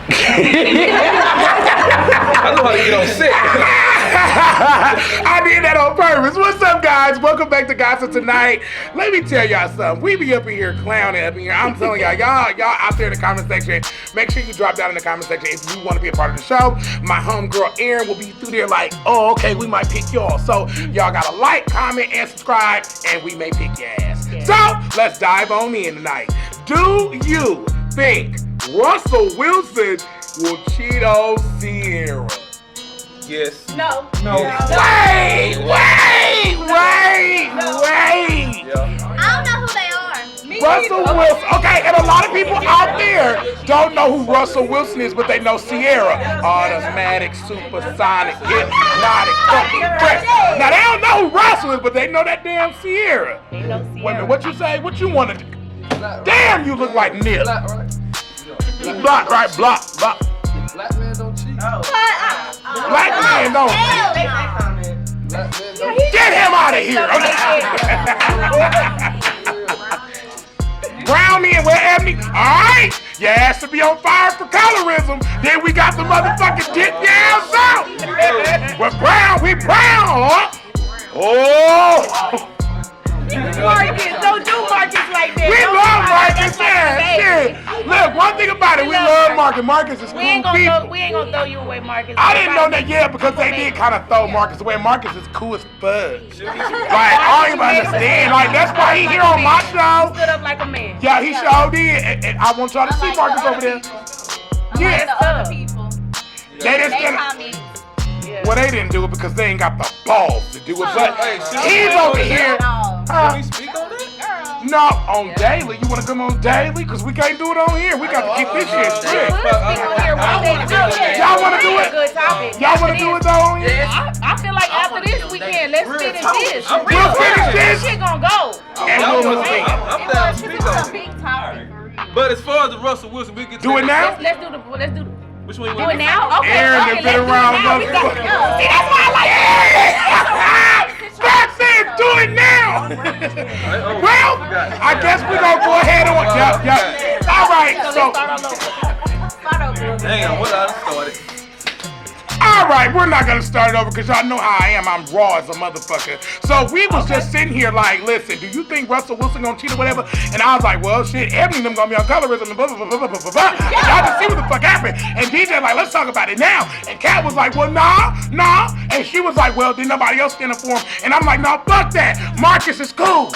I know how to get on sick. I did that on purpose. What's up, guys? Welcome back to Gossin tonight. Let me tell y'all something. We be up in here clowning up in here. I'm telling y'all out there in the comment section, make sure you drop down in the comment section if you want to be a part of the show. My homegirl Erin will be through there like, oh, okay, we might pick y'all. So y'all gotta like, comment, and subscribe, and we may pick your ass. Yeah. So let's dive on in tonight. Do you think Russell Wilson will cheat on Sierra? Yes. No. Wait. Yeah. I don't know who they are. Russell Wilson. Okay, and a lot of people out there don't know who Russell Wilson is, but they know Sierra. Automatic, supersonic, hypnotic, fucking fresh. Now they don't know who Russell is, but they know that damn Sierra. They know Sierra. Wait a minute, what you say? What you want to do? Damn, you look like Nip. Block, right? Block. Black men don't cheat. Black men don't cheat. Get him out of here. Brown men wear ebony. Alright. Your ass to be on fire for colorism. Then we got the motherfucking dip your ass out. We're brown. We brown, huh? Oh. Marcus, don't do Marcus like that. We love Marcus, shit. Look, one thing about it, we love Marcus. Marcus is cool people. We ain't gonna throw you away, Marcus. I didn't know that yet because they did kind of throw Marcus away. Marcus is cool as fuck. Like, I don't even understand. Like, that's why he here on my show. Stood up like a man. Yeah, he sure did. And I want y'all to see Marcus over there. Yeah. The other people. They didn't comment. Well, they didn't do it because they ain't got the balls to do it. But he's over here. Can we speak on that? No, on daily. You want to come on daily? Because we can't do it on here. We got to keep this shit strict. Y'all want to do it? Y'all want to do it though on here? I feel like after this we can. Let's finish this. We'll finish this. Shit gonna go. And we'll see. I'm down to speak on it. Big topic. But as far as the Russell Wilson, we get to Do it now? Let's do the. Which one you Do want it now? Okay. Aaron done been around See, that's why I like it. That's it. Do it now. Well, I guess we're going to go ahead on. Yep. All right. So, Hang on, what I started. all right, we're not going to start it over because y'all know how I am. I'm raw as a motherfucker. So we was just sitting here like, listen, do you think Russell Wilson going to cheat or whatever? And I was like, well, shit, Ebony them going to be on colorism and blah, blah, blah, blah, blah, blah. Y'all just see what the fuck happened. And DJ like, let's talk about it now. And Kat was like, well, nah. And she was like, well, did nobody else stand up for him? And I'm like, no, fuck that. Marcus is cool.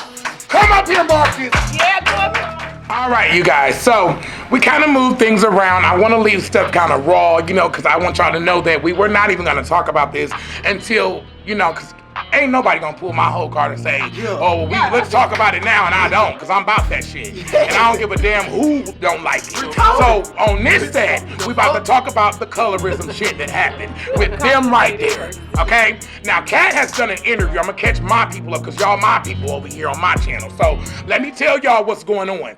Come up here, Marcus. Yeah, come on. All right, you guys, so we kind of move things around. I want to leave stuff kind of raw, because I want y'all to know that we were not even going to talk about this until, because ain't nobody going to pull my whole card and say, oh, let's talk about it now, and I don't, because I'm about that shit. And I don't give a damn who don't like it. So on this set, we about to talk about the colorism shit that happened with them right there, okay? Now, Kat has done an interview. I'm going to catch my people up, because y'all my people over here on my channel. So let me tell y'all what's going on.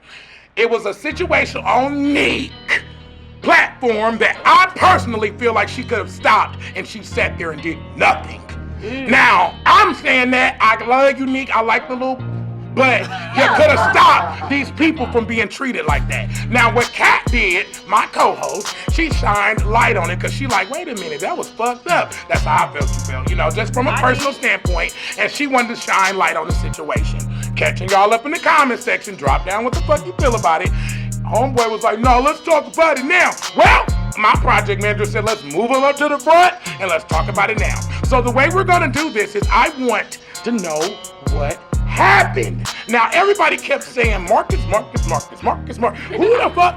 It was a situation on Niques platform that I personally feel like she could have stopped, and she sat there and did nothing. Now, I'm saying that I love you, Niques. I like the little, but you could have stopped these people from being treated like that. Now, what Kat did, my co-host, she shined light on it because she like, wait a minute, that was fucked up. That's how I felt you felt, just from a personal standpoint. And she wanted to shine light on the situation. Catching y'all up in the comment section, drop down what the fuck you feel about it. Homeboy was like, no, let's talk about it now. Well, my project manager said, let's move him up to the front and let's talk about it now. So the way we're gonna do this is I want to know what happened. Now, everybody kept saying, Marcus. Who the fuck?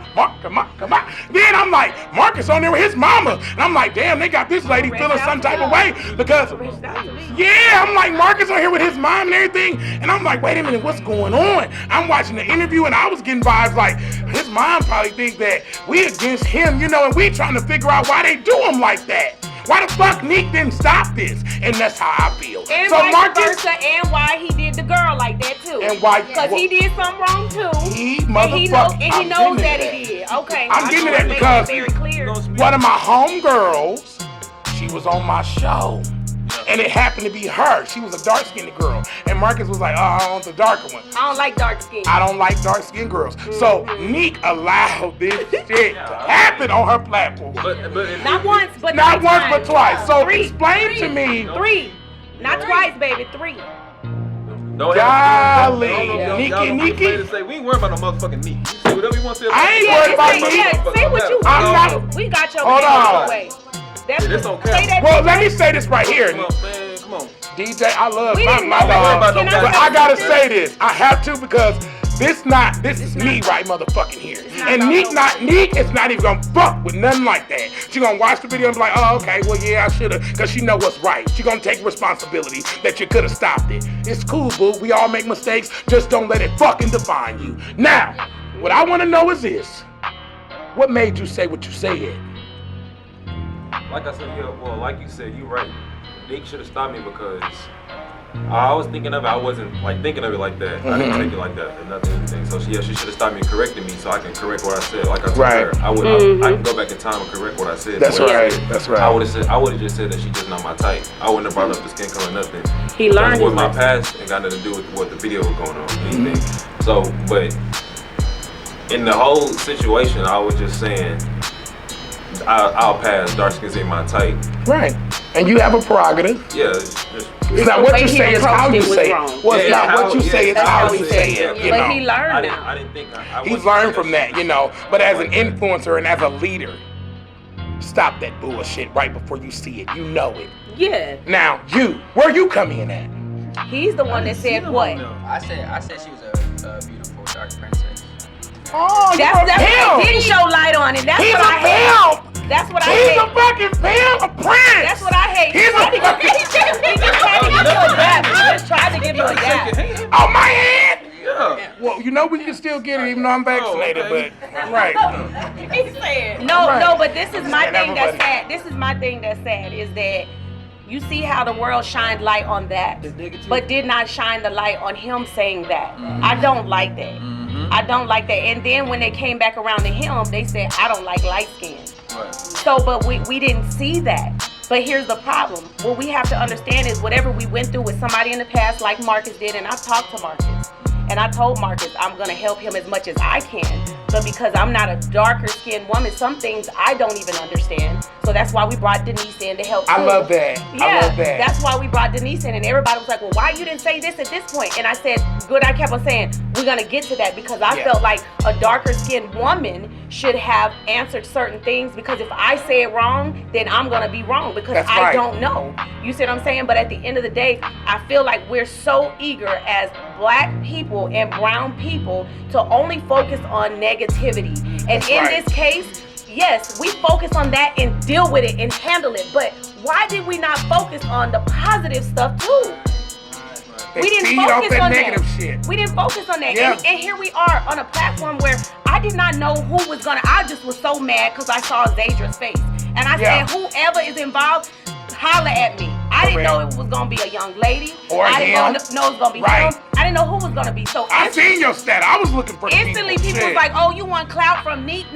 Marcus. Then I'm like, Marcus on there with his mama. And I'm like, damn, they got this lady feeling some type of way because, I'm like, Marcus on here with his mom and everything. And I'm like, wait a minute, what's going on? I'm watching the interview and I was getting vibes like, his mom probably thinks that we against him, and we trying to figure out why they do him like that. Why the fuck Niques didn't stop this? And that's how I feel. And so Marcus, and why he did the girl like that too. And why? Because he did something wrong too. He knows that he did. Okay. I'm getting that because very clear. One of my homegirls, she was on my show. and it happened to be her. She was a dark-skinned girl, and Marcus was like, "Oh, I want the darker one." I don't like dark skin. I don't like dark-skinned girls. So Niques allowed this shit to happen on her platform. Not once, but Not three once, times. but twice. So Three. explain to me. Three. Not twice, baby. Three. Golly, Niques. Say, we ain't worried about no motherfucking Niques. You say whatever you want to say. I ain't worried about Niques. Yeah, say what you I'm want. not- We got your Hold on. way. Yeah, this on camera. Say that. Well, let me say this right here. Come on, man. Come on. DJ, I love We my didn't know that. dog, Can I but say I gotta something? say this. I have to because this is me right motherfucking here. And Niques is not even gonna fuck with nothing like that. She gonna watch the video and be like, oh, okay, well, yeah, I should've, cause she know what's right. She gonna take responsibility that you could've stopped it. It's cool, boo. We all make mistakes. Just don't let it fucking define you. Now, what I wanna know is this. What made you say what you said? Like I said, yeah, well, like you said, you right. Niques should have stopped me because I was thinking of it. I wasn't like thinking of it like that. I didn't take it like that, and nothing, anything. So she should have stopped me and corrected me so I can correct what I said. Like I told her, I can go back in time and correct what I said. That's What I right. said. That's right. I would have just said that she's just not my type. I wouldn't have brought up the skin color, nothing. He learned with his my lesson. past and got nothing to do with what the video was going on. Anything. So, but in the whole situation, I was just saying. I'll pass. Dark skins ain't my type. Right. And you have a prerogative. Yeah, it's just. It's not The what way you he say, it's how approached you it was say it. wrong. Well, it's Yeah, not what you say, it's That's how how you he say said it. it. You But he know. learned I now. didn't think He's learned from that, you know. But as an influencer and as a leader, stop that bullshit right before you see it. You know it. Yeah. Now, where you come in at? He's the one that said what? I said she was a beautiful dark princess. Oh, That's you're a what pimp. didn't show light on it. That's He's what I hate. a pimp. That's what I He's hate. a fucking pimp, a prince. That's what I hate. He's a He fucking just tried to give you a dab. He just tried to give you a dab. on my head. Yeah. Well, you know we can still get it even though I'm vaccinated, okay. but right. He's saying. No, Right. no, but this is my And thing that's everybody- sad. This is my thing that's sad is that you see how the world shined light on that, but did not shine the light on him saying that. I don't like that. I don't like that. And then when they came back around to him, they said, I don't like light skin. So, but we didn't see that. But here's the problem. What we have to understand is whatever we went through with somebody in the past, like Marcus did, and I talked to Marcus. And I told Marcus I'm going to help him as much as I can. But because I'm not a darker skinned woman, some things I don't even understand. So that's why we brought Denise in to help too. I love that. Yeah, I love that. that's why we brought Denise in. And everybody was like, well, why you didn't say this at this point? And I said, good, I kept on saying, we're going to get to that because I felt like a darker skinned woman should have answered certain things because if I say it wrong, then I'm going to be wrong because That's I right. don't know. You see what I'm saying? But at the end of the day, I feel like we're so eager as black people and brown people to only focus on negativity. And That's in right. this case, yes, we focus on that and deal with it and handle it. But why did we not focus on the positive stuff too? They We didn't feed off focus that on negative that. shit. We didn't focus on that. Yeah. And here we are on a platform where I did not know who was gonna. I just was so mad because I saw Zadra's face. And I Yeah. said, whoever is involved, holler at me. I didn't know it was gonna be a young lady. Or I didn't him. know it was gonna be Right. him. I didn't know who was gonna be. So I seen your stat. I was looking for the instantly people was Shit. like, oh, you want clout from Niques.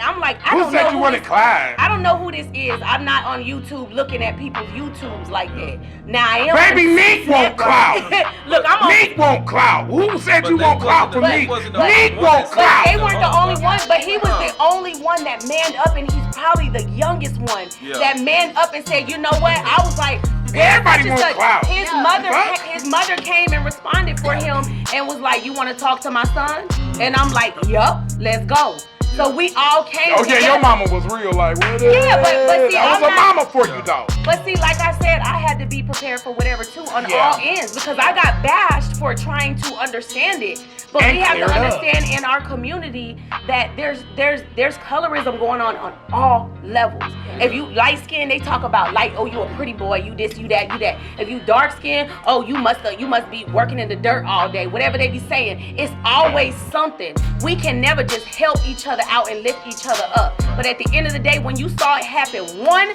I'm like, I Who don't said know you who wanted this- Clyde? I don't know who this is. I'm not on YouTube looking at people's YouTubes like that. Now I am. Baby, on Niques won't Snapchat. clout. Look, I'm on. Niques won't clout. Who said you they want clout from wasn't- Niques? wasn't the Niques one won't that- clout. They weren't the only one, but he was the only one that manned up, and he's probably the youngest one Yeah. that manned up and said, you know what? I was like, Everybody such and wants such. clout. His mother came and responded for him and was like, you want to talk to my son? And I'm like, yup, let's go. So we all came Oh yeah, together. your mama was real like, what Yeah, but see, I I'm was a not- mama for you though. But see, like I said, I had to be prepared for whatever too on Yeah. all ends because I got bashed for trying to understand it. But And we have to clear it up. understand in our community that there's colorism going on all levels. If you light skin, they talk about light. Oh, you a pretty boy. You this, you that, you that. If you dark skin, oh, you must be working in the dirt all day. Whatever they be saying, it's always something. We can never just help each other out and lift each other up. But at the end of the day, when you saw it happen one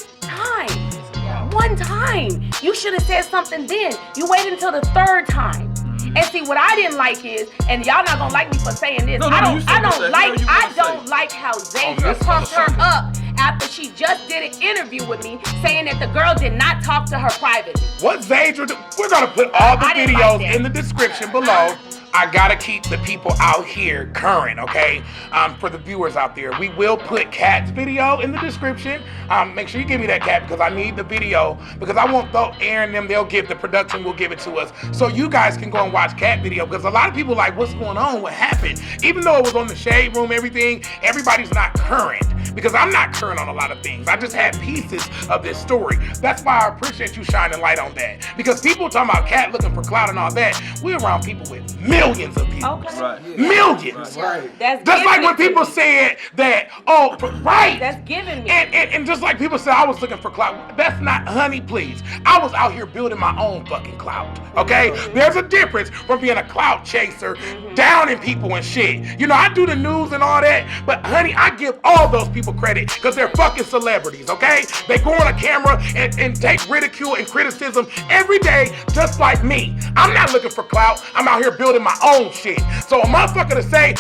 time, you should have said something then. You waited until the third time. And see, what I didn't like is, and y'all not gonna like me for saying this. No, you I said don't that. like No, you I didn't say don't it. like how Oh, Zadra this pumped her motherfucker. up after she just did an interview with me saying that the girl did not talk to her privately. What Zadra do? We're gonna put all the I didn't videos like that. in the description below. I gotta keep the people out here current, okay? For the viewers out there, we will put Kat's video in the description. Make sure you give me that, Kat, because I need the video, because I won't throw Aaron them. They'll give, the production will give it to us, so you guys can go and watch Kat video, because a lot of people like, what's going on? What happened? Even though it was on the Shade Room, everything, everybody's not current, because I'm not current on a lot of things. I just had pieces of this story. That's why I appreciate you shining light on that, because people talking about Kat looking for clout and all that, we're around people with millions of people. Okay. Right. Millions. Right. That's Just like giving when it to people me. said that, oh, right. That's giving me. And just like people said I was looking for clout. That's not, honey, please. I was out here building my own fucking clout, okay? There's a difference from being a clout chaser, downing people and shit. You know, I do the news and all that, but honey, I give all those people credit because they're fucking celebrities, okay? They go on a camera and take ridicule and criticism every day, just like me. I'm not looking for clout. I'm out here building my own shit. So a motherfucker to say,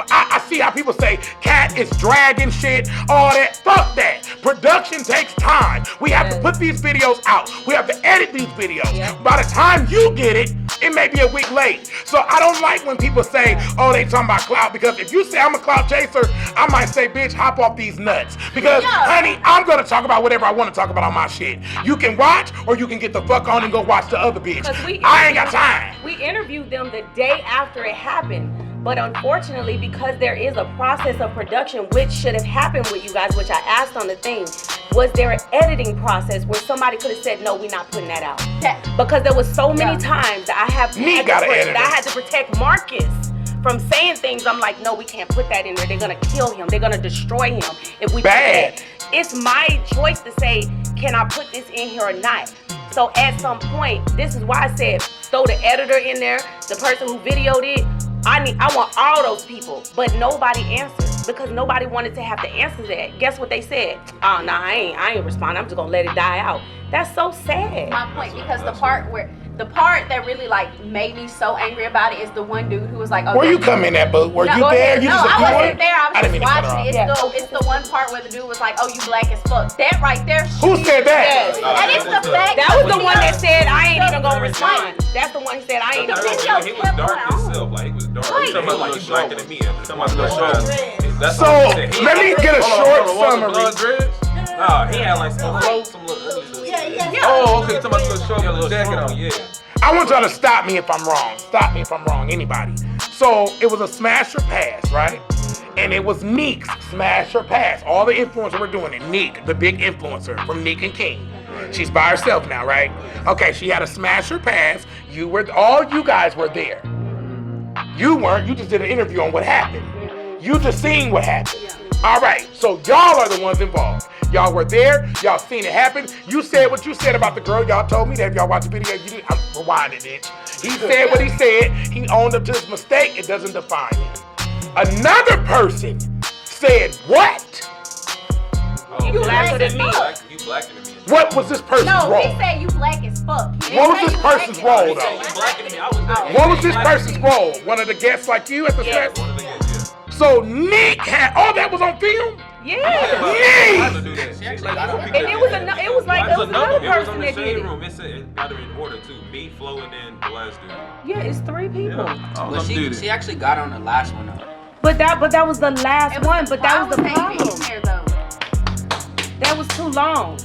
I see how people say, Kat is dragging shit, all that. Fuck that. Production takes time. We have to put these videos out. We have to edit these videos. By the time you get it, it may be a week late. So I don't like when people say, oh, they talking about clout, because if you say I'm a clout chaser, I might say, bitch, hop off these nuts. Because, honey, I'm gonna talk about whatever I want to talk about on my shit. You can watch, or you can get the fuck on and go watch the other bitch. I ain't got time. We interviewed them the day after it happened. But unfortunately, because there is a process of production, which should have happened with you guys, which I asked on the thing, was there an editing process where somebody could have said, no, we're not putting that out? Because there was so many times that I had to protect Marcus from saying things. I'm like, no, we can't put that in there. They're gonna kill him. They're gonna destroy him if we put that. It's my choice to say, can I put this in here or not? So at some point, this is why I said, throw the editor in there, the person who videoed it. I want all those people, but nobody answered because nobody wanted to have to answer that. Guess what they said? Oh, no, I ain't responding. I'm just gonna let it die out. That's so sad. My point, because the part that really like made me so angry about it is the one dude who was like, oh, where you come in at, boo? Were you there? No, I wasn't there. I was just watching it. Yeah. It's the one part where the dude was like, oh, you black as fuck. That right there. Who said that? And it's the fact That was the one that said I ain't even gonna respond. That's the one who said I ain't even gonna respond. He was dark himself. Like, he was dark. He talking about like he blacker than me. Talking about the show. So let me get a short summary. Nah, he had like some little. Oh, okay. Talking about the show with the jacket on. Yeah. I want y'all to stop me if I'm wrong. Stop me if I'm wrong, anybody. So it was a smash or pass, right? And it was Niques, smash or pass. All the influencers were doing it. Niques, the big influencer from Niques and King. She's by herself now, right? Okay, she had a smash or pass. All you guys were there. You weren't, you just did an interview on what happened. You just seen what happened. All right, so y'all are the ones involved. Y'all were there, y'all seen it happen. You said what you said about the girl. Y'all told me that if y'all watch the video, you did. I'm rewinding it. He said what he said. He owned up to his mistake. It doesn't define him. Another person said what? You blacker than me. You blacker than me. What was this person's role? No, he said you black as fuck. What was this person's role, though? You blacker than me. I was there. What was this person's role? One of the guests like you at the Yes. fest? One of the guys, So Nick had, all that was on film? Yeah. Nick! And it was another person that did it. Room. It said it got in order too. Me, Flo, and then the last dude. Yeah, it's 3 people. Well, she actually got on the last one though. But that was the last one. But that was the problem. There, though. That was too long.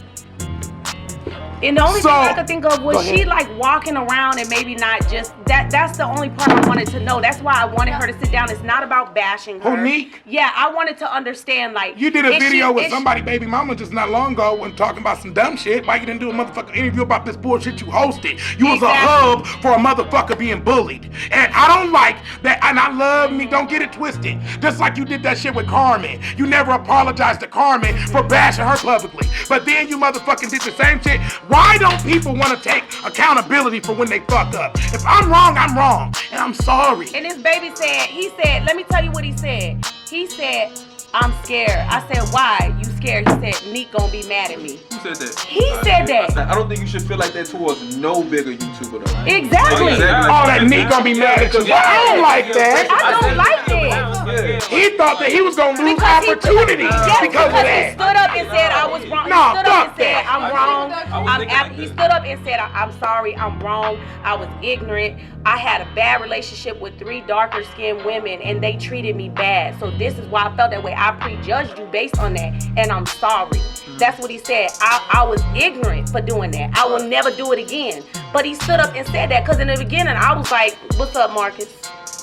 And the only thing I could think of was she like walking around and maybe not just that's the only part I wanted to know. That's why I wanted her to sit down. It's not about bashing her. Who, Nique? Yeah, I wanted to understand like You did a video with somebody, baby mama, just not long ago when talking about some dumb shit. Why you didn't do a motherfucking interview about this bullshit you hosted? You was a hub for a motherfucker being bullied. And I don't like that, and I love me, don't get it twisted. Just like you did that shit with Carmen. You never apologized to Carmen for bashing her publicly. But then you motherfucking did the same shit. Why don't people want to take accountability for when they fuck up? If I'm wrong, I'm wrong. And I'm sorry. And this baby said, let me tell you what he said. He said, I'm scared. I said, why? You scared. He said, Nique gonna be mad at me. Who said that? He said that. I don't think you should feel like that towards no bigger YouTuber though. Exactly. Oh, that Nique gonna be mad at you. Well, I don't like that. I don't like that. He thought that he was gonna lose opportunities because of He that. stood up and said I was wrong. No, He stood up and fuck said that. I'm wrong. He stood up and said I'm sorry, I'm wrong. I was ignorant. I had a bad relationship with 3 darker skinned women and they treated me bad. So this is why I felt that way. I prejudged you based on that and I'm sorry. That's what he said. I was ignorant for doing that. I will never do it again. But he stood up and said that because in the beginning I was like, what's up, Marcus?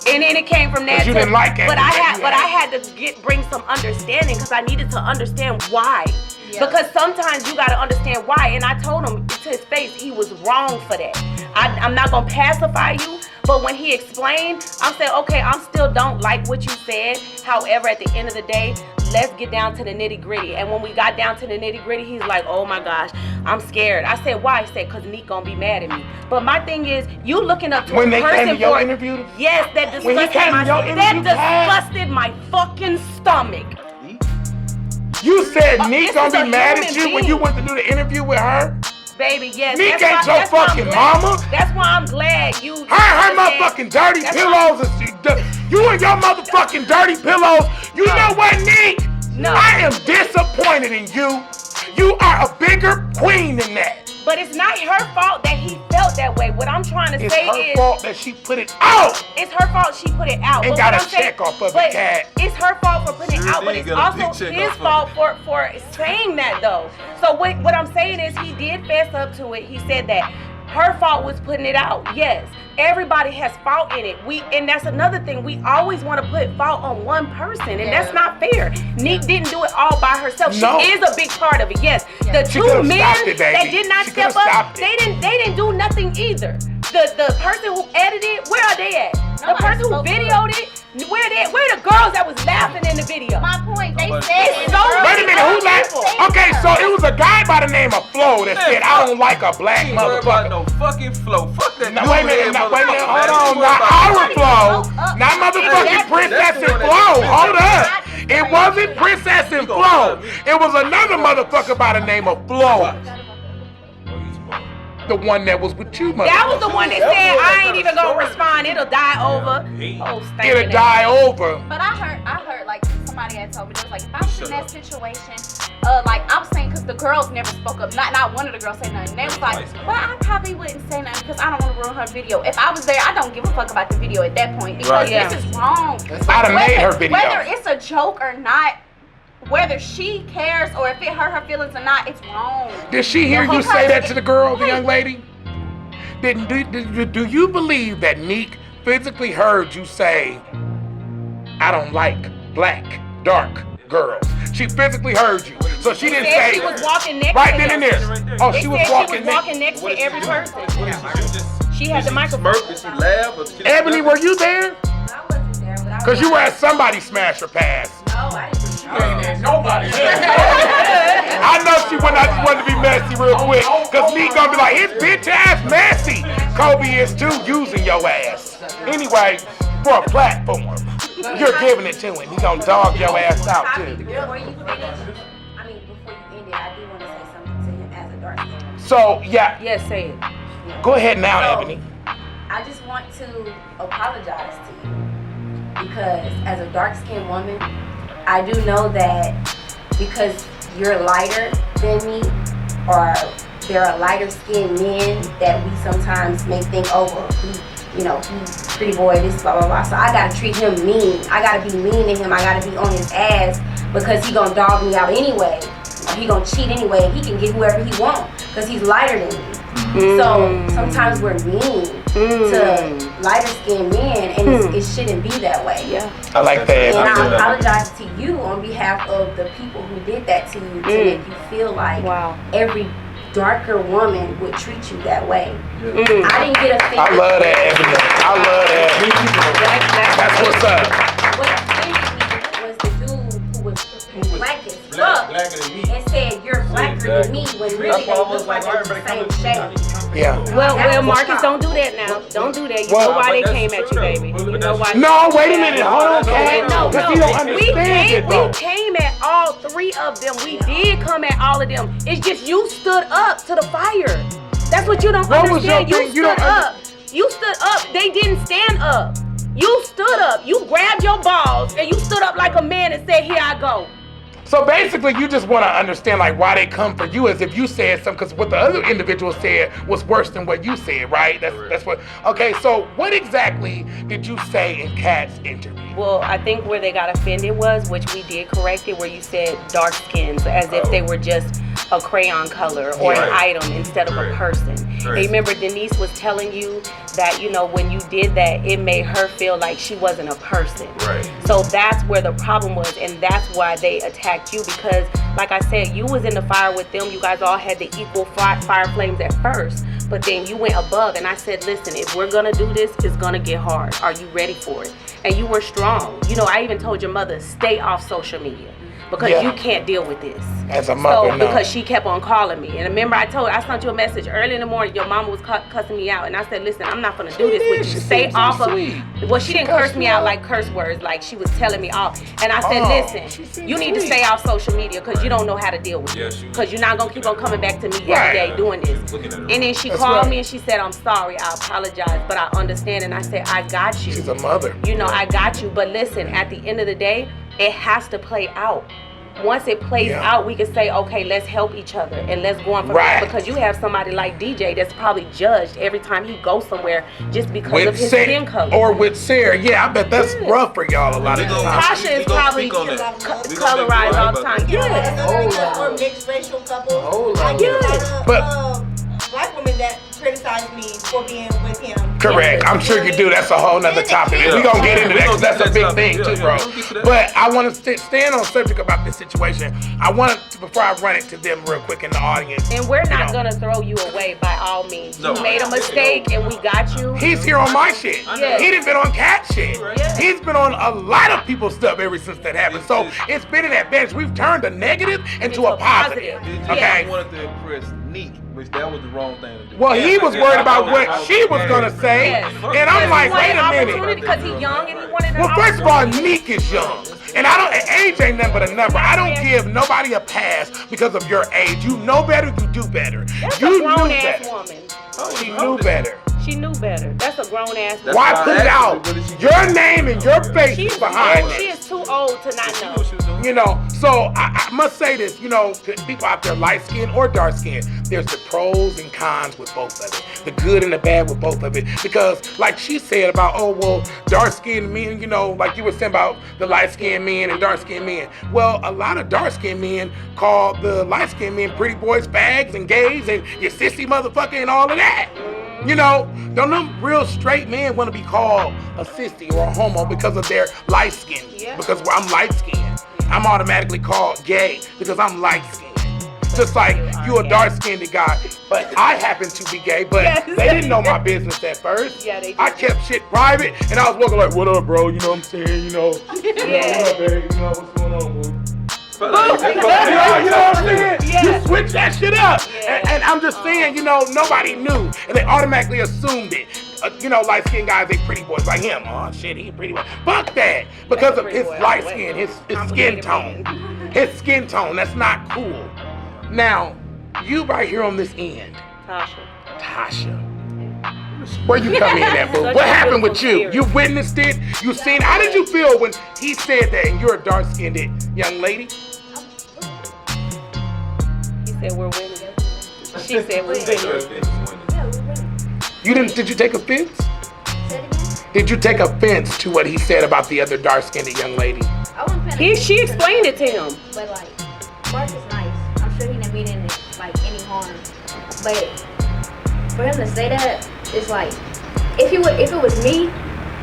And then it came from that. You didn't like it. But I had to bring some understanding because I needed to understand why. Yeah. Because sometimes you gotta understand why. And I told him to his face he was wrong for that. I'm not gonna pacify you, but when he explained, I said, okay, I still don't like what you said. However, at the end of the day, let's get down to the nitty gritty. And when we got down to the nitty gritty, he's like, oh my gosh, I'm scared. I said, why? He said, cause Nique gonna be mad at me. But my thing is, you looking up to when a they person came to your for interview? Yes, that disgusted my fucking stomach. You said Nique gonna be mad at you when you went to do the interview with her? Baby, yes. Nique ain't your fucking mama. That's why I'm glad you. Her motherfucking dirty pillows. You and your motherfucking dirty pillows. You know what, Nique? No. I am disappointed in you. You are a bigger queen than that. But it's not her fault that he felt that way. What I'm trying to say is... It's her fault that she put it out. It's her fault she put it out. And got a check off of it, cat. It's her fault for putting it out, but it's also his fault for saying that, though. So what I'm saying is he did fess up to it. He said that her fault was putting it out. Yes. Everybody has fault in it. And that's another thing. We always want to put fault on one person, and that's not fair. Nique didn't do it all by herself. No. She is a big part of it. Yes. The She 2 could've men stopped it, baby. that did not She step could've up, stopped they didn't do nothing either. The person who edited, where are they at? The person who videoed it, where the girls that was laughing in the video? My point, they It's said so Wait a minute, who laughed? Okay, so it was a guy by the name of Flo that said, I don't like a black motherfucker. No fucking flow. Fuck that. Now, wait a minute, hold on, not our Flo, not motherfucking Princess and Flo, hold up. It wasn't Princess and Flo, it was another motherfucker by the name of Flo. The one that was with you, motherfucker. That was the one that said, I ain't even gonna respond, it'll die over. Oh, It'll die over. But I heard like somebody had told me, it was like, if I was in that situation, like I was saying, because the girls never spoke up. Not one of the girls said nothing. They was like, well, I probably wouldn't say nothing because I don't want to ruin her video. If I was there, I don't give a fuck about the video at that point because this is wrong. I'd have made her video. Whether it's a joke or not, whether she cares or if it hurt her feelings or not, it's wrong. Did she hear you say that to the girl, the young lady? Do you believe that Nique physically heard you say, I don't like black, dark girls? She physically heard you. So she didn't say she was walking next right to then and him. there. Oh, she was walking next to every person. She had the microphone. Did she laugh? Or did Ebony, were you there? I wasn't there, but I Because you were at somebody smash her pass. No, I didn't. Nobody. I know she wanted to be messy real quick. Because Nique gonna be like, his bitch ass messy. Kobe is too using your ass. Anyway, for a platform, you're giving it to him. He gonna dog your ass out too. Before you finish, I mean, before you end it, I do want to say something to him as a dark skin. So, yeah. Yes, say it. Go ahead now, So, Ebony. I just want to apologize to you because as a dark-skinned woman, I do know that because you're lighter than me, or there are lighter-skinned men that we sometimes may think, oh, well, he's pretty boy, this, blah, blah, blah. So I gotta treat him mean. I gotta be mean to him. I gotta be on his ass because he gonna dog me out anyway. Or he gonna cheat anyway. He can get whoever he want because he's lighter than me. So sometimes we're mean to lighter skinned men, and it shouldn't be that way. Yeah. I like that. And I apologize to you on behalf of the people who did that to you to make you feel like every darker woman would treat you that way. I didn't get offended. I love that, Ebony. I love that. That's what's up. What offended me was the dude who was black as fuck and said you're blacker than me when really they look like they're the same shade. Yeah. Well, Marcus, don't do that now. Don't do that. You know why they came at you, baby. You know why. No, wait a minute. Hold on, Kat. No. Because you don't understand it, though. We came at all 3 of them. We did come at all of them. It's just you stood up to the fire. That's what you don't understand. You stood up. You stood up. They didn't stand up. You stood up. You grabbed your balls and you stood up like a man and said, here I go. So basically, you just want to understand like why they come for you, as if you said something, because what the other individual said was worse than what you said, right? That's what. Okay, so what exactly did you say in Kat's interview? Well, I think where they got offended was, which we did correct it, where you said dark skins, as if they were just a crayon color or an item instead of a person. Remember, Denise was telling you that, you know, when you did that, it made her feel like she wasn't a person. So that's where the problem was, and that's why they attacked you, because like I said, you was in the fire with them. You guys all had the equal fire flames at first, but then you went above, and I said, listen, if we're gonna do this, it's gonna get hard. Are you ready for it? And you were strong. You know, I even told your mother, stay off social media, because you can't deal with this. As a mother, so, because she kept on calling me. And remember, I sent you a message early in the morning. Your mama was cussing me out. And I said, listen, I'm not going to do this with you. Stay off of... Well, she didn't curse me out like curse words, like she was telling me off. And I said, listen, you need to stay off social media because you don't know how to deal with it. Because you're not going to keep on coming back to me every day doing this. And then she called me and she said, I'm sorry, I apologize, but I understand. And I said, I got you. She's a mother. You know, I got you. But listen, at the end of the day, it has to play out. Once it plays out, we can say, okay, let's help each other and let's go on from there. Because you have somebody like DJ that's probably judged every time he goes somewhere just because of his skin color. Or with Sarah, I bet that's rough for y'all a lot of times. Tasha is probably colorized all the time. Or mixed racial couples. I get a lot of black women that criticize me for being with him. Correct. I'm sure you do. That's a whole nother topic. We're going to get into that because that's a big thing too, bro. But I want to stand on the subject about this situation. I want to, before I run it to them real quick in the audience. And we're not going to throw you away by all means. You made a mistake and we got you. He's here on my shit. He done been on Cat shit. He's been on a lot of people's stuff ever since that happened. So it's been an advantage. We've turned a negative into a positive. Okay. I wanted to impress Niques, which that was the wrong thing to do. Well, he was worried about what she was going to say. And I'm like, wait a minute. Because he's young and he wanted Well, first of all, Niques is young. And age ain't nothing but a number. I don't give nobody a pass because of your age. You know better, you do better. You knew better. She knew better. She knew better. That's a grown ass woman. Why put it out? Your name and your face is behind it. She is too old to not know. You know, so I must say this, you know, to people out there, light skin or dark skin, there's the pros and cons with both of it. The good and the bad with both of it. Because like she said about, oh, well, dark skinned men, you know, like you were saying about the light skinned men and dark skinned men. Well, a lot of dark skinned men call the light skinned men pretty boys, fags and gays and you sissy motherfucker and all of that. You know, don't them real straight men want to be called a sissy or a homo because of their light skin. Because I'm light skinned. I'm automatically called gay because I'm light skinned. Just like you a dark skinned guy, but I happen to be gay, but they didn't know my business at first. I kept shit private and I was walking like, what up, bro? You know what I'm saying? You know, what up, babe? You know what's going on, bro? You know what I'm saying? You switch that shit up. And I'm just saying, you know, nobody knew. And they automatically assumed it. You know, light-skinned guys, they pretty boys like him. Oh, shit, he a pretty boy. Fuck that. Because of his light skin, his skin tone. His skin tone, that's not cool. Now, you right here on this end. Tasha. Where you come in at, boo? What happened with you? You witnessed it? You seen it? How did you feel when he said that and you're a dark-skinned young lady? He said we're winning. She said we're winning. Did you take offense? Did you take offense to what he said about the other dark-skinned young lady? She explained it to him. But like, Mark is nice. I'm sure he didn't mean any harm. But for him to say that, it's like, if it was me,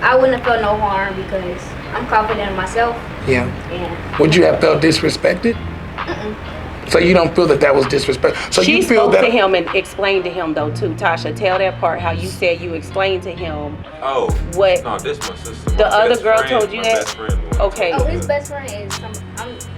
I wouldn't have felt no harm because I'm confident in myself. Yeah. Would you have felt disrespected? So you don't feel that was disrespectful? So she you feel spoke to him and explained to him though too. Tasha, tell that part how you said you explained to him. What? No, this my sister. The other girl told you that? Okay. Oh, his best friend is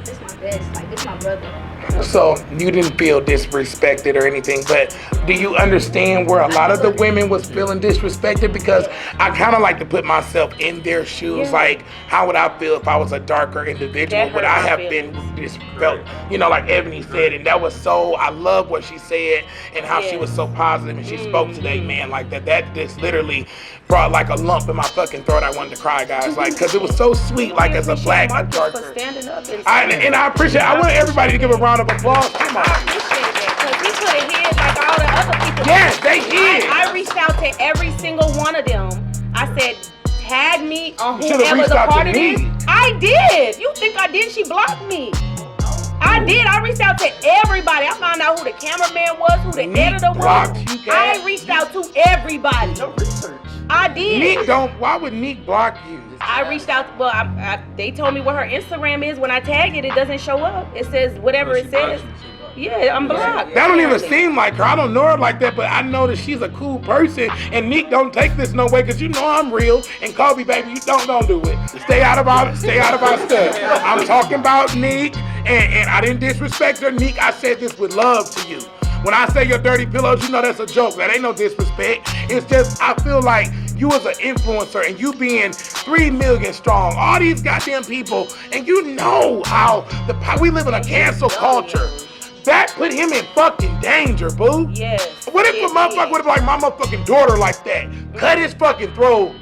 this my best. Like, this my brother. So you didn't feel disrespected or anything, but do you understand where a lot of the women was feeling disrespected? Because I kind of like to put myself in their shoes. Yeah. Like, how would I feel if I was a darker individual? That Would hurt I my have feelings. been just felt, you know, like Ebony said, and that was so, I love what she said and how she Yes. was so positive and she spoke today, man, like that. That just literally brought like a lump in my fucking throat. I wanted to cry, guys, like, because it was so sweet, like as a black, a Marcus darker. for standing up and And I appreciate. I want everybody to give a round of applause. Come on. I appreciate that because he could have hid like all the other people. Yes, they hid. I reached out to every single one of them. I said, tag me on You should've whoever reached the out to part of me. this. I did. You think I did? She blocked me. I did. I reached out to everybody. I found out who the cameraman was, who the Niques editor blocked was. you, I Kat. reached out to everybody. No research. I did. Nick don't. Why would Nick block you? I reached out. Well, they told me what her Instagram is. When I tag it, it doesn't show up. It says whatever it says. Yeah, I'm blocked. That don't even apparently. seem like her. I don't know her like that, but I know that she's a cool person. And Nick don't take this no way, cause you know I'm real. And Kobe, baby, you don't do it. Stay out of our stuff. I'm talking about Nick, and I didn't disrespect her. Nick, I said this with love to you. When I say your dirty pillows, you know that's a joke. That ain't no disrespect. It's just I feel like you as an influencer and you being 3 million strong, all these goddamn people, and you know how we live in a cancel culture. That put him in fucking danger, boo. Yes. What if a motherfucker would have like my motherfucking daughter like that? Cut his fucking throat.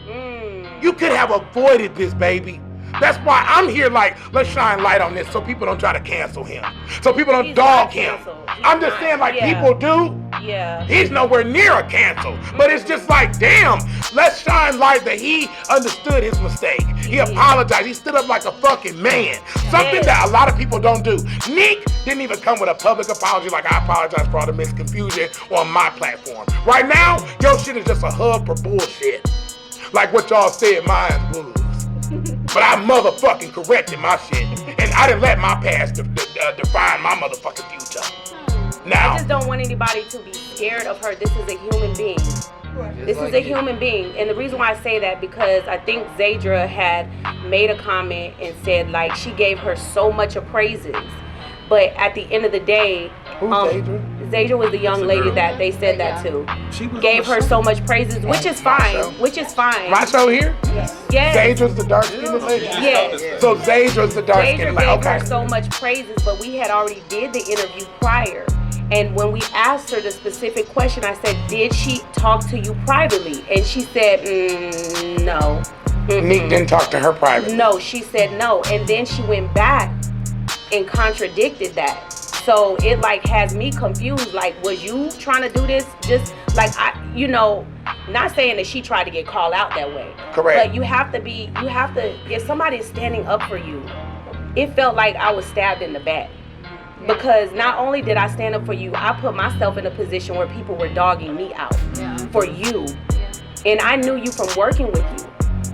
You could have avoided this, baby. That's why I'm here like, let's shine light on this so people don't try to cancel him. So people don't He's dog not him. canceled. I'm just saying like Yeah. people do. Yeah. He's nowhere near a cancel. But it's just like, damn, let's shine light that he understood his mistake. He apologized. He stood up like a fucking man. Something that a lot of people don't do. Nick didn't even come with a public apology like I apologize for all the misconfusion on my platform. Right now, your shit is just a hub for bullshit. Like what y'all said mine was. But I motherfucking corrected my shit. And I didn't let my past define my motherfucking future. Now, I just don't want anybody to be scared of her. This is a human being. This is a human being. And the reason why I say that, because I think Zadra had made a comment and said like she gave her so much of praises. But at the end of the day, Zadra was the young lady that they said that to. She was Gave her so much praises, which is fine. Which is fine. my show here? Yes. Zadra's the dark skinned lady? Yes. So Zadra's the dark Zadra skinned gave lady. her Okay. so much praises, but we had already did the interview prior. And when we asked her the specific question, I said, did she talk to you privately? And she said, no. Nick didn't talk to her privately. No, she said no. And then she went back and contradicted that. So it like has me confused. Like, was you trying to do this? Just like, not saying that she tried to get called out that way. Correct. But you have to, if somebody is standing up for you, it felt like I was stabbed in the back. Because not only did I stand up for you, I put myself in a position where people were dogging me out for you. And I knew you from working with you.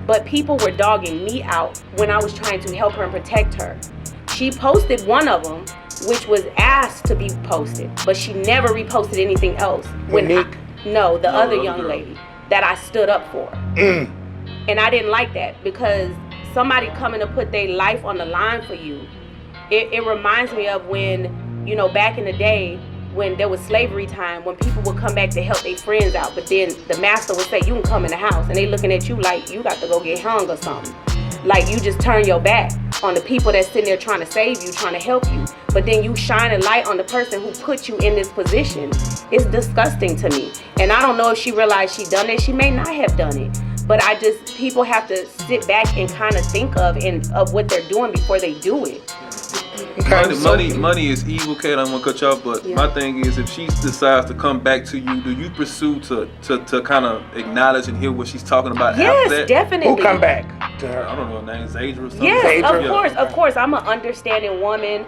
But people were dogging me out when I was trying to help her and protect her. She posted one of them, which was asked to be posted, but she never reposted anything else. Nick? No, the other young lady that I stood up for. And I didn't like that, because somebody coming to put their life on the line for you, it reminds me of when, back in the day, when there was slavery time, when people would come back to help their friends out, but then the master would say, you can come in the house, and they looking at you like you got to go get hung or something. Like you just turn your back on the people that's sitting there trying to save you, trying to help you. But then you shine a light on the person who put you in this position. It's disgusting to me. And I don't know if she realized she done it. She may not have done it. But people have to sit back and kind of think of what they're doing before they do it. Money is evil, Kate. I'm gonna cut you off, but my thing is, if she decides to come back to you, do you pursue to kind of acknowledge and hear what she's talking about? Yes, after that? definitely. Who come back to her? I don't know, name Zadra or something. Yes, Zadra? of course. I'm an understanding woman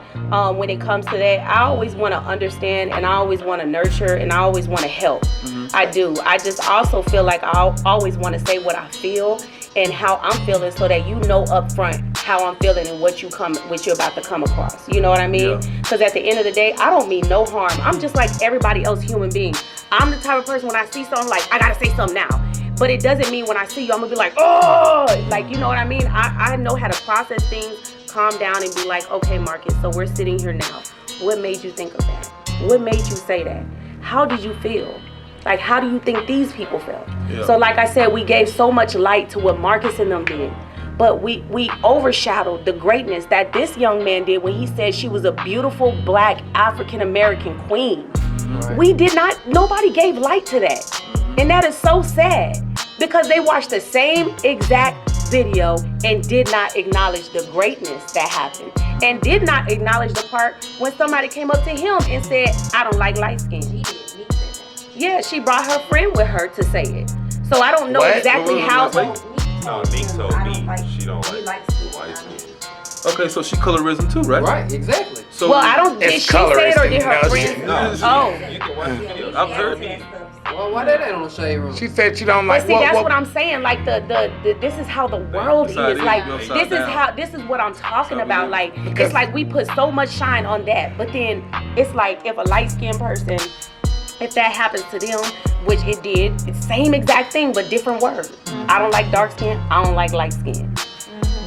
when it comes to that. I always want to understand, and I always want to nurture, and I always want to help. I do. I just also feel like I always want to say what I feel and how I'm feeling, so that you know up front how I'm feeling and what you're about to come across. You know what I mean? Because at the end of the day, I don't mean no harm. I'm just like everybody else human being. I'm the type of person, when I see something, like, I gotta say something now. But it doesn't mean when I see you, I'm gonna be like, oh, like, you know what I mean? I know how to process things calm down and be like, okay, Marcus, so we're sitting here now. What made you think of that? What made you say that? How did you feel? Like, how do you think these people felt? Yeah. So like I said, we gave so much light to what Marcus and them did. But we overshadowed the greatness that this young man did when he said she was a beautiful black African-American queen. Right. We did not, nobody gave light to that. And that is so sad because they watched the same exact video and did not acknowledge the greatness that happened. And did not acknowledge the part when somebody came up to him and said, I don't like light skin. She did. Niques said that. Yeah, she brought her friend with her to say it. So I don't know exactly how. No, Niques told me she don't like light skin. Okay, so she colorism too, right? Right, exactly. So well, I don't. Did she say it or did her friend? No. Oh. You can watch the video. I've heard me. Well, why that ain't on the shade room? She said she don't like. But see, that's what I'm saying. Like the this is how the world is. Like this is what I'm talking about. Like it's like we put so much shine on that, but then it's like if a light skinned person, if that happens to them, which it did, it's same exact thing but different words. I don't like dark skin. I don't like light skin.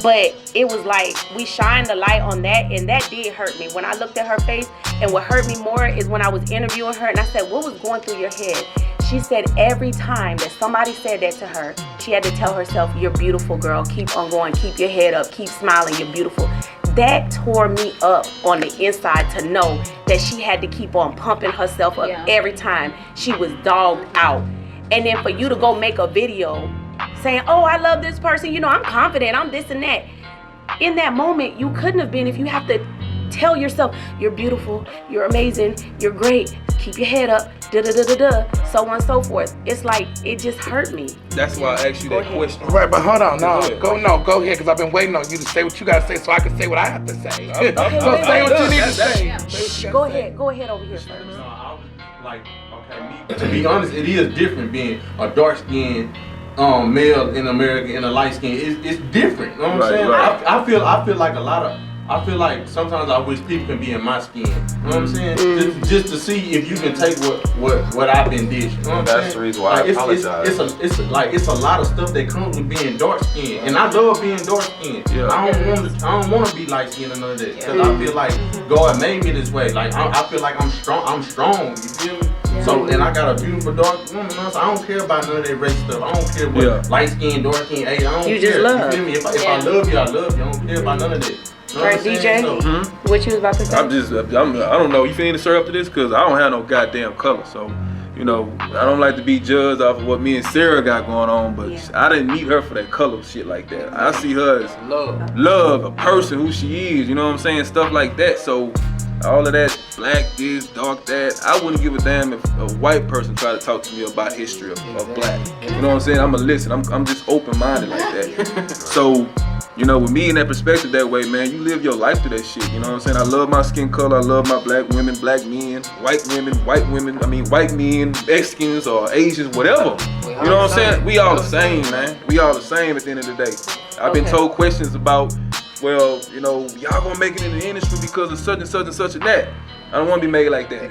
But it was like we shined the light on that, and that did hurt me. When I looked at her face, and what hurt me more is when I was interviewing her, and I said, what was going through your head? She said every time that somebody said that to her, she had to tell herself, you're beautiful, girl. Keep on going. Keep your head up. Keep smiling. You're beautiful. That tore me up on the inside to know that she had to keep on pumping herself up every time she was dogged out. And then for you to go make a video saying, oh, I love this person. You know, I'm confident. I'm this and that. In that moment, you couldn't have been if you have to tell yourself, you're beautiful, you're amazing, you're great, keep your head up, so on and so forth. It's like, it just hurt me. That's why I asked you that question. Right, but hold on, go ahead, because I've been waiting on you to say what you gotta say so I can say what I have to say. Okay, so say what you need to say. Go ahead over here first. No, I was like, okay, me. To be honest, it is different being a dark skinned male in America and a light skin. It's different. You know what I'm saying? Right. I feel like a lot of. I feel like sometimes I wish people can be in my skin. You know what I'm saying? Just to see if you can take what I've been dishing. You know what That's the reason why I apologize. It's a lot of stuff that comes with being dark skinned, and I love being dark skinned. Yeah. I don't want to be light skinned or none of that because I feel like God made me this way. Like I feel like I'm strong. You feel me? Yeah. So and I got a beautiful dark woman. You know, so I don't care about none of that race stuff. I don't care what light skin, dark skin. Hey, I don't care. Just love. You feel me? If I love you, I love you. I don't care about none of that. Right, DJ? So, what you was about to say? I don't know. You finna stir up to this? Because I don't have no goddamn color. So, you know, I don't like to be judged off of what me and Sarah got going on. But I didn't meet her for that color shit like that. I see her as love, a person, who she is. You know what I'm saying? Stuff like that. So, all of that, black this, dark that, I wouldn't give a damn if a white person tried to talk to me about history of black. You know what I'm saying? I'ma listen. I'm just open-minded like that. So, you know, with me in that perspective that way, man, you live your life through that shit. You know what I'm saying? I love my skin color. I love my black women, black men, white women, I mean, white men, Mexicans or Asians, whatever. You know what I'm saying? We all the same, man. We all the same at the end of the day. I've been told questions about, well, you know, y'all gonna make it in the industry because of such and such and such and that. I don't want to be made like that.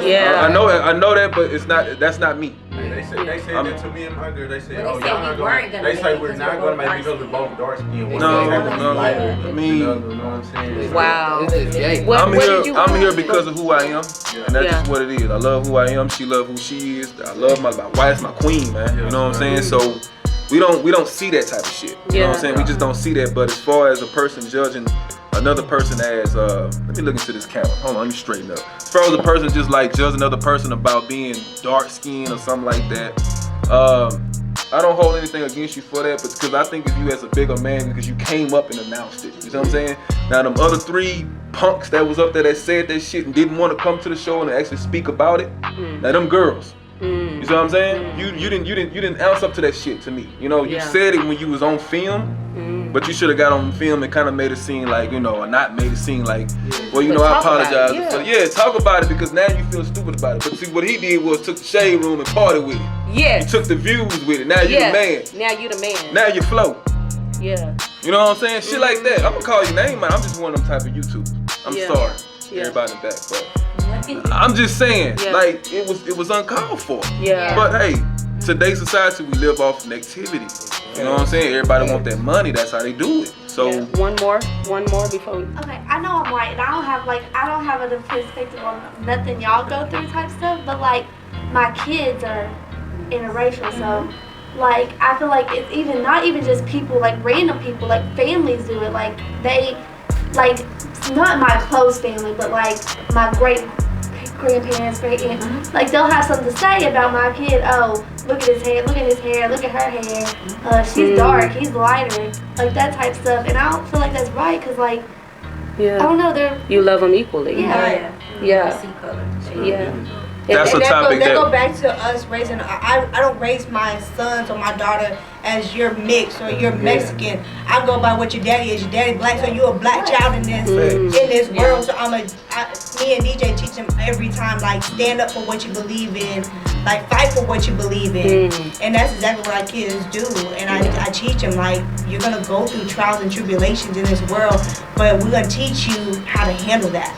Yeah. I know that, but it's not. That's not me. They said that to me and my girl. They said, oh, y'all not gonna. They say we're not gonna make it because we're both dark skinned. No. I mean, you know what I'm saying? Wow. I'm here because of who I am, and that's just what it is. I love who I am. She love who she is. I love my wife's my queen, man. You know what I'm saying? So we don't see that type of shit. You know what I'm saying? We just don't see that. But as far as a person judging another person as let me look into this camera. Hold on, let me straighten up. As far as a person just like judge another person about being dark skinned or something like that, I don't hold anything against you for that, but because I think of you as a bigger man because you came up and announced it. You know what I'm saying? Now them other 3 punks that was up there that said that shit and didn't want to come to the show and actually speak about it. Now them girls. You know what I'm saying? You didn't ounce up to that shit to me. You know, you said it when you was on film. But you should have got on film and kind of made it seem like, you know, or not made it seem like, well, you know, I apologize. Talk about it because now you feel stupid about it. But see, what he did was took the shade room and partied with it. Yeah. He took the views with it. Now you the man. Now you the man. Now you flow. Yeah. You know what I'm saying? Shit like that. I'm gonna call your name out. I'm just one of them type of YouTubers. I'm sorry, everybody in the back, but I'm just saying, like it was uncalled for. Yeah. But hey, today's society we live off negativity. You know what I'm saying? Everybody want that money. That's how they do it. So one more before we. Okay, I know I'm white, and I don't have a perspective on nothing y'all go through type stuff, but like my kids are interracial, so like I feel like it's even not even just people, like random people, like families do it. Like they, like not my close family, but like my great grandparents, great aunt, like they'll have something to say about my kid. Oh, look at his hair, look at his hair, look at her hair. She's dark, he's lighter, like that type stuff. And I don't feel like that's right, cause like I don't know, you love them equally. Yeah. That's a topic that go back to us raising. I don't raise my sons or my daughter as you're mixed or you're Mexican. I go by what your daddy is. Your daddy black, so you're a black child in this world. So me and DJ teach them every time, like stand up for what you believe in, like fight for what you believe in, and that's exactly what our kids do. And I teach them, like, you're gonna go through trials and tribulations in this world, but we're gonna teach you how to handle that.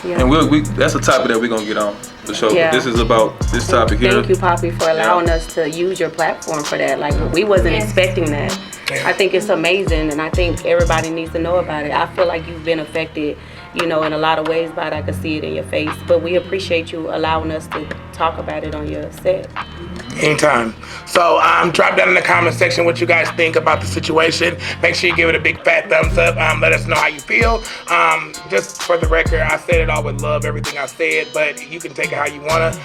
And we that's a topic that we're gonna get on the show. This is about this topic here. Thank you, Poppy, for allowing us to use your platform for that. Like, we wasn't expecting that. I think it's amazing, and I think everybody needs to know about it. I feel like you've been affected, in a lot of ways by it. I can see it in your face, but we appreciate you allowing us to talk about it on your set. Anytime. So drop down in the comment section what you guys think about the situation. Make sure you give it a big fat thumbs up. Let us know how you feel. Just for the record, I said it all with love, everything I said, but you can take it how you want to.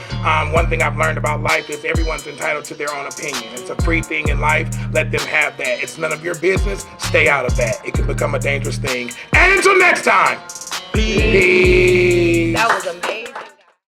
One thing I've learned about life is everyone's entitled to their own opinion. It's a free thing in life. Let them have that. It's none of your business. Stay out of that. It can become a dangerous thing. And until next time, peace.